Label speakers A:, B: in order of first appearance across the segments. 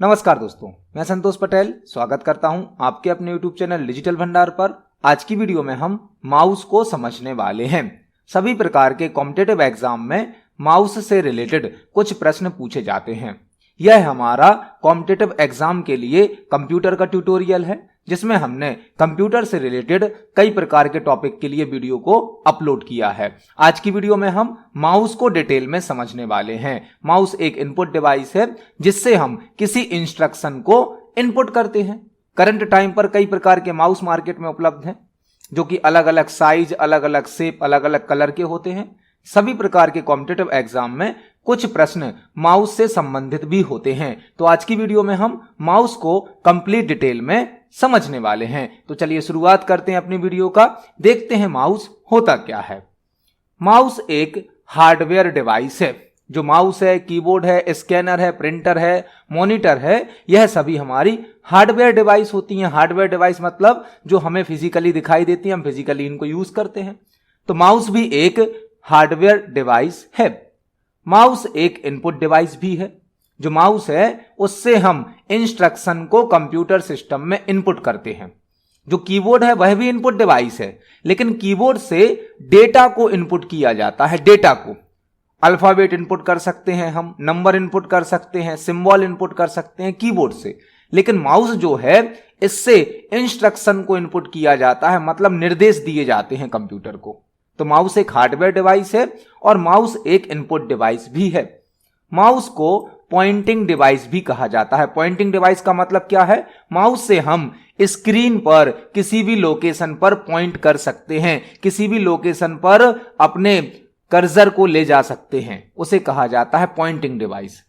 A: नमस्कार दोस्तों, मैं संतोष पटेल स्वागत करता हूं आपके अपने YouTube चैनल डिजिटल भंडार पर। आज की वीडियो में हम माउस को समझने वाले हैं। सभी प्रकार के कॉम्पिटिटिव एग्जाम में माउस से रिलेटेड कुछ प्रश्न पूछे जाते हैं। यह हमारा कॉम्पिटिटिव एग्जाम के लिए कंप्यूटर का ट्यूटोरियल है, जिसमें हमने कंप्यूटर से रिलेटेड कई प्रकार के टॉपिक के लिए वीडियो को अपलोड किया है। आज की वीडियो में हम माउस को डिटेल में समझने वाले हैं। माउस एक इनपुट डिवाइस है जिससे हम किसी इंस्ट्रक्शन को इनपुट करते हैं। करंट टाइम पर कई प्रकार के माउस मार्केट में उपलब्ध हैं, जो कि अलग अलग साइज, अलग अलग शेप, अलग अलग कलर के होते हैं। सभी प्रकार के कॉम्पिटिटिव एग्जाम में कुछ प्रश्न माउस से संबंधित भी होते हैं। तो आज की वीडियो में हम माउस को कंप्लीट डिटेल में समझने वाले हैं। तो चलिए शुरुआत करते हैं अपनी वीडियो का। देखते हैं माउस होता क्या है। माउस एक हार्डवेयर डिवाइस है। जो माउस है, कीबोर्ड है, स्कैनर है, प्रिंटर है, मॉनिटर है, यह सभी हमारी हार्डवेयर डिवाइस होती हैं। हार्डवेयर डिवाइस मतलब जो हमें फिजिकली दिखाई देती है, हम फिजिकली इनको यूज करते हैं। तो माउस भी एक हार्डवेयर डिवाइस है। माउस एक इनपुट डिवाइस भी है। जो माउस है उससे हम इंस्ट्रक्शन को कंप्यूटर सिस्टम में इनपुट करते हैं। जो कीबोर्ड है वह भी इनपुट डिवाइस है, लेकिन कीबोर्ड से डेटा को इनपुट किया जाता है। डेटा को अल्फाबेट इनपुट कर सकते हैं, हम नंबर इनपुट कर सकते हैं, सिंबल इनपुट कर सकते हैं कीबोर्ड से। लेकिन माउस जो है इससे इंस्ट्रक्शन को इनपुट किया जाता है, मतलब निर्देश दिए जाते हैं कंप्यूटर को। तो माउस एक हार्डवेयर डिवाइस है और माउस एक इनपुट डिवाइस भी है। माउस को पॉइंटिंग डिवाइस भी कहा जाता है। पॉइंटिंग डिवाइस का मतलब क्या है? माउस से हम स्क्रीन पर किसी भी लोकेशन पर पॉइंट कर सकते हैं, किसी भी लोकेशन पर अपने कर्सर को ले जा सकते हैं, उसे कहा जाता है पॉइंटिंग डिवाइस।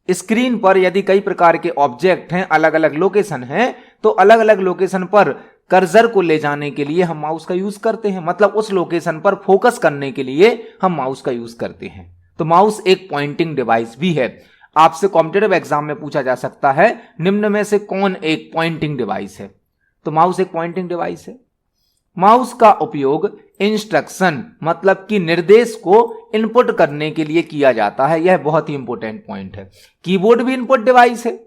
A: स्क्रीन पर यदि कई प्रकार के ऑब्जेक्ट हैं, अलग अलग लोकेशन हैं, तो अलग अलग लोकेशन पर कर्सर को ले जाने के लिए हम माउस का यूज करते हैं, मतलब उस लोकेशन पर फोकस करने के लिए हम माउस का यूज करते हैं। तो माउस एक पॉइंटिंग डिवाइस भी है। आपसे कॉम्पिटिटिव एग्जाम में पूछा जा सकता है निम्न में से कौन एक पॉइंटिंग डिवाइस है? तो माउस एक पॉइंटिंग डिवाइस है। माउस का उपयोग इंस्ट्रक्शन मतलब कि निर्देश को इनपुट करने के लिए किया जाता है। यह बहुत ही इंपॉर्टेंट पॉइंट है। कीबोर्ड भी इनपुट डिवाइस है,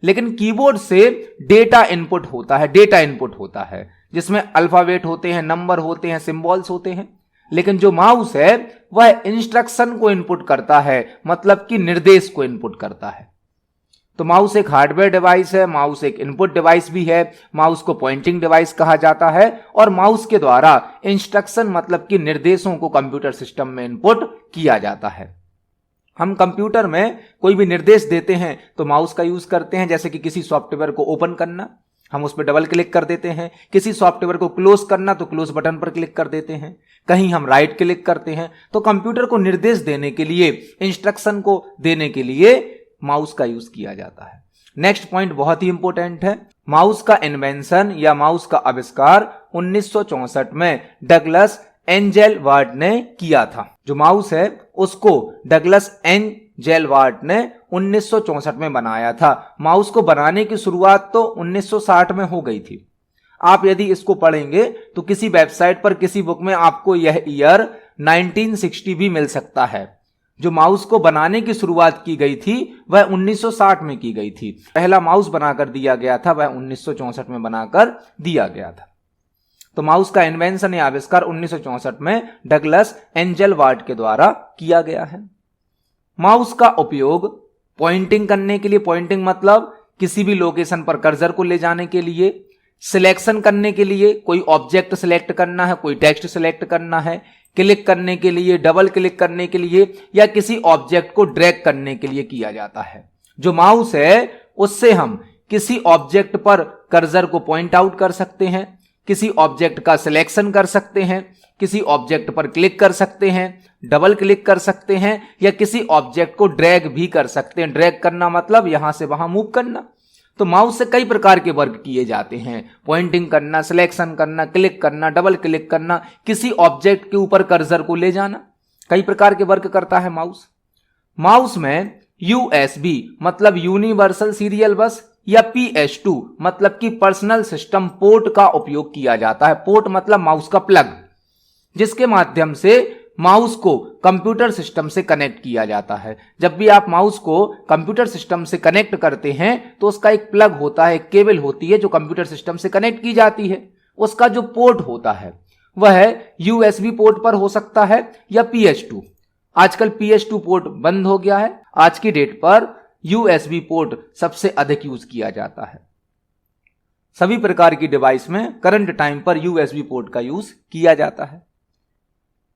A: लेकिन कीबोर्ड से डेटा इनपुट होता है। डेटा इनपुट होता है जिसमें अल्फाबेट होते हैं, नंबर होते हैं, सिंबल्स होते हैं। लेकिन जो माउस है वह इंस्ट्रक्शन को इनपुट करता है, मतलब कि निर्देश को इनपुट करता है। तो माउस एक हार्डवेयर डिवाइस है, माउस एक इनपुट डिवाइस भी है। माउस को पॉइंटिंग डिवाइस कहा जाता है और माउस के द्वारा इंस्ट्रक्शन मतलब कि निर्देशों को कंप्यूटर सिस्टम में इनपुट किया जाता है। हम कंप्यूटर में कोई भी निर्देश देते हैं तो माउस का यूज करते हैं। जैसे कि किसी सॉफ्टवेयर को ओपन करना, हम उस पर डबल क्लिक कर देते हैं। किसी सॉफ्टवेयर को क्लोज करना तो क्लोज बटन पर क्लिक कर देते हैं। कहीं हम राइट क्लिक करते हैं। तो कंप्यूटर को निर्देश देने के लिए, इंस्ट्रक्शन को देने के लिए माउस का यूज किया जाता है। नेक्स्ट पॉइंट बहुत ही इंपॉर्टेंट है। माउस का इन्वेंशन या माउस का आविष्कार 1964 में डगलस एंजेलवार्ड ने किया था। जो माउस है उसको डगलस एंजेलवार्ड ने 1964 में बनाया था। माउस को बनाने की शुरुआत तो 1960 में हो गई थी। आप यदि इसको पढ़ेंगे तो किसी वेबसाइट पर, किसी बुक में आपको यह ईयर 1960 भी मिल सकता है। जो माउस को बनाने की शुरुआत की गई थी वह 1960 में की गई थी। पहला माउस बनाकर दिया गया था वह 1964 में बनाकर दिया गया था। तो माउस का इन्वेंशन या आविष्कार 1964 में डगलस एंजेलवार्ड के द्वारा किया गया है। माउस का उपयोग पॉइंटिंग करने के लिए, पॉइंटिंग मतलब किसी भी लोकेशन पर कर्सर को ले जाने के लिए, सिलेक्शन करने के लिए, कोई ऑब्जेक्ट सिलेक्ट करना है, कोई टेक्स्ट सिलेक्ट करना है, क्लिक करने के लिए, डबल क्लिक करने के लिए, या किसी ऑब्जेक्ट को ड्रैग करने के लिए किया जाता है। जो माउस है उससे हम किसी ऑब्जेक्ट पर कर्सर को पॉइंट आउट कर सकते हैं, किसी ऑब्जेक्ट का सिलेक्शन कर सकते हैं, किसी ऑब्जेक्ट पर क्लिक कर सकते हैं, डबल क्लिक कर सकते हैं, या किसी ऑब्जेक्ट को ड्रैग भी कर सकते हैं। ड्रैग करना मतलब यहां से वहां मूव करना। तो माउस से कई प्रकार के वर्क किए जाते हैं। पॉइंटिंग करना, सिलेक्शन करना, क्लिक करना, डबल क्लिक करना, किसी ऑब्जेक्ट के ऊपर कर्सर को ले जाना, कई प्रकार के वर्क करता है माउस। माउस में USB मतलब यूनिवर्सल सीरियल बस या PS2 मतलब कि पर्सनल सिस्टम पोर्ट का उपयोग किया जाता है। पोर्ट मतलब माउस का प्लग, जिसके माध्यम से माउस को कंप्यूटर सिस्टम से कनेक्ट किया जाता है। जब भी आप माउस को कंप्यूटर सिस्टम से कनेक्ट करते हैं तो उसका एक प्लग होता है, एक केबल होती है जो कंप्यूटर सिस्टम से कनेक्ट की जाती है। उसका जो पोर्ट होता है वह यूएसबी पोर्ट पर हो सकता है या PS2। आजकल PS2 पोर्ट बंद हो गया है। आज की डेट पर यूएसबी पोर्ट सबसे अधिक यूज किया जाता है। सभी प्रकार की डिवाइस में करंट टाइम पर यूएसबी पोर्ट का यूज किया जाता है।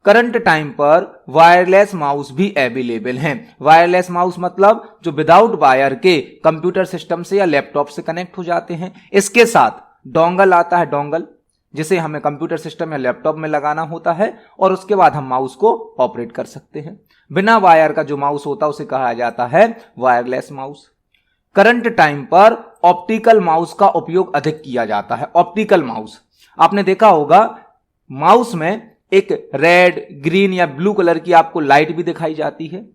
A: करंट टाइम पर वायरलेस माउस भी अवेलेबल हैं। वायरलेस माउस मतलब जो विदाउट वायर के कंप्यूटर सिस्टम से या लैपटॉप से कनेक्ट हो जाते हैं। इसके साथ डोंगल आता है, डोंगल, जिसे हमें कंप्यूटर सिस्टम या लैपटॉप में लगाना होता है और उसके बाद हम माउस को ऑपरेट कर सकते हैं। बिना वायर का जो माउस होता है उसे कहा जाता है वायरलेस माउस। करंट टाइम पर ऑप्टिकल माउस का उपयोग अधिक किया जाता है। ऑप्टिकल माउस आपने देखा होगा, माउस में एक रेड, ग्रीन या ब्लू कलर की आपको लाइट भी दिखाई जाती है,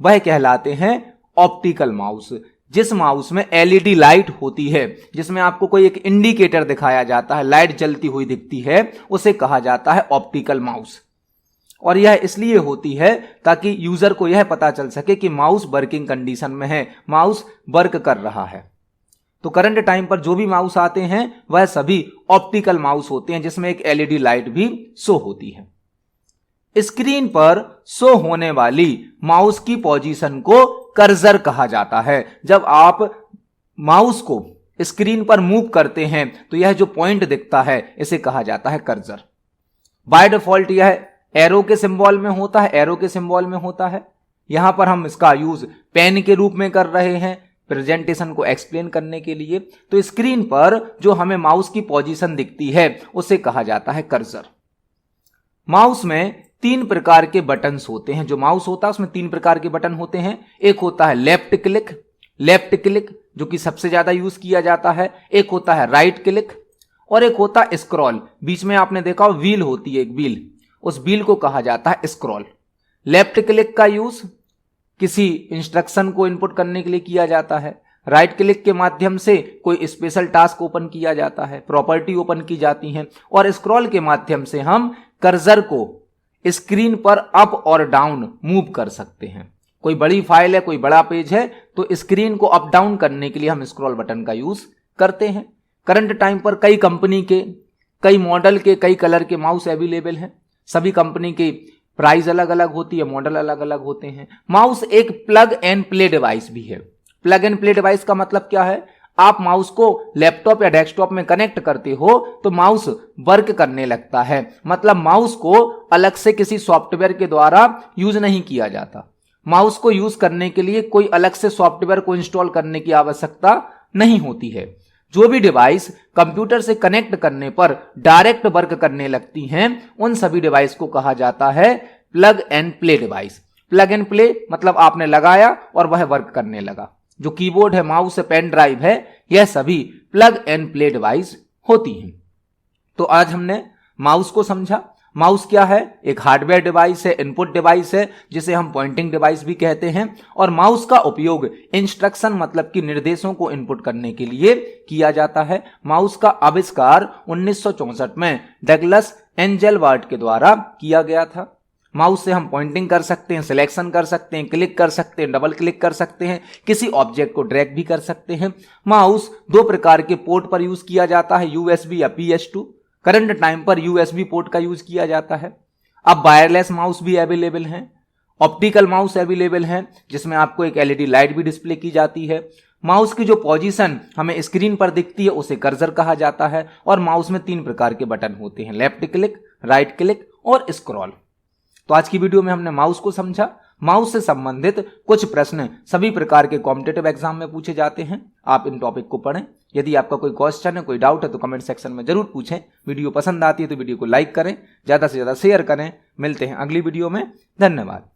A: वह कहलाते हैं ऑप्टिकल माउस। जिस माउस में एलईडी लाइट होती है, जिसमें आपको कोई एक इंडिकेटर दिखाया जाता है, लाइट जलती हुई दिखती है, उसे कहा जाता है ऑप्टिकल माउस। और यह इसलिए होती है ताकि यूजर को यह पता चल सके कि माउस वर्किंग कंडीशन में है, माउस वर्क कर रहा है। तो करंट टाइम पर जो भी माउस आते हैं वह सभी ऑप्टिकल माउस होते हैं, जिसमें एक एलईडी लाइट भी शो होती है। स्क्रीन पर शो होने वाली माउस की पोजीशन को कर्सर कहा जाता है। जब आप माउस को स्क्रीन पर मूव करते हैं तो यह जो पॉइंट दिखता है इसे कहा जाता है कर्सर। बाय डिफॉल्ट यह एरो के सिंबल में होता है, एरो के सिंबल में होता है। यहां पर हम इसका यूज पेन के रूप में कर रहे हैं प्रेजेंटेशन को एक्सप्लेन करने के लिए। तो स्क्रीन पर जो हमें माउस की पोजीशन दिखती है उसे कहा जाता है कर्सर। माउस में 3 प्रकार के बटन्स होते हैं। जो माउस होता है उसमें 3 प्रकार के बटन होते हैं। एक होता है लेफ्ट क्लिक जो कि सबसे ज्यादा यूज किया जाता है। एक होता है राइट क्लिक और एक होता है स्क्रॉल। बीच में आपने देखा व्हील होती है, एक व्हील, उस व्हील को कहा जाता है स्क्रॉल। लेफ्ट क्लिक का यूज किसी इंस्ट्रक्शन को इनपुट करने के लिए किया जाता है। राइट क्लिक के माध्यम से कोई स्पेशल टास्क ओपन किया जाता है, प्रॉपर्टी ओपन की जाती है। और स्क्रॉल के माध्यम से हम कर्सर को स्क्रीन पर अप और डाउन मूव कर सकते हैं। कोई बड़ी फाइल है, कोई बड़ा पेज है, तो स्क्रीन को अप डाउन करने के लिए हम स्क्रॉल बटन का यूज करते हैं। करंट टाइम पर कई कंपनी के, कई मॉडल के, कई कलर के माउस अवेलेबल हैं। सभी कंपनी की प्राइस अलग अलग होती है, मॉडल अलग अलग होते हैं। माउस एक प्लग एंड प्ले डिवाइस भी है। प्लग एंड प्ले डिवाइस का मतलब क्या है? आप माउस को लैपटॉप या डेस्कटॉप में कनेक्ट करते हो तो माउस वर्क करने लगता है। मतलब माउस को अलग से किसी सॉफ्टवेयर के द्वारा यूज नहीं किया जाता। माउस को यूज करने के लिए कोई अलग से सॉफ्टवेयर को इंस्टॉल करने की आवश्यकता नहीं होती है। जो भी डिवाइस कंप्यूटर से कनेक्ट करने पर डायरेक्ट वर्क करने लगती हैं, उन सभी डिवाइस को कहा जाता है plug and play device. Plug and play मतलब आपने लगाया और वह वर्क करने लगा। जो कीबोर्ड है, माउस है, पेन ड्राइव है, यह सभी प्लग एंड प्ले डिवाइस होती हैं। तो आज हमने माउस को समझा। माउस क्या है? एक हार्डवेयर डिवाइस है, इनपुट डिवाइस है, जिसे हम पॉइंटिंग डिवाइस भी कहते हैं। और माउस का उपयोग इंस्ट्रक्शन मतलब कि निर्देशों को इनपुट करने के लिए किया जाता है। माउस का आविष्कार 1964 में डगलस एंजेलवर्ट के द्वारा किया गया था। माउस से हम पॉइंटिंग कर सकते हैं, सिलेक्शन कर सकते हैं, क्लिक कर सकते हैं, डबल क्लिक कर सकते हैं, किसी ऑब्जेक्ट को ड्रैग भी कर सकते हैं। माउस 2 प्रकार के पोर्ट पर यूज किया जाता है, यूएसबी या PS2। करंट टाइम पर यूएसबी पोर्ट का यूज किया जाता है। अब वायरलेस माउस भी अवेलेबल हैं, ऑप्टिकल माउस अवेलेबल हैं, जिसमें आपको एक एलईडी लाइट भी डिस्प्ले की जाती है। माउस की जो पोजीशन हमें स्क्रीन पर दिखती है उसे कर्सर कहा जाता है। और माउस में 3 प्रकार के बटन होते हैं, लेफ्ट क्लिक, राइट क्लिक और स्क्रॉल। तो आज की वीडियो में हमने माउस को समझा। माउस से संबंधित कुछ प्रश्न सभी प्रकार के कॉम्पिटिटिव एग्जाम में पूछे जाते हैं। आप इन टॉपिक को पढ़ें। यदि आपका कोई क्वेश्चन है, कोई डाउट है तो कमेंट सेक्शन में जरूर पूछें। वीडियो पसंद आती है तो वीडियो को लाइक करें, ज्यादा से ज्यादा शेयर करें। मिलते हैं अगली वीडियो में। धन्यवाद।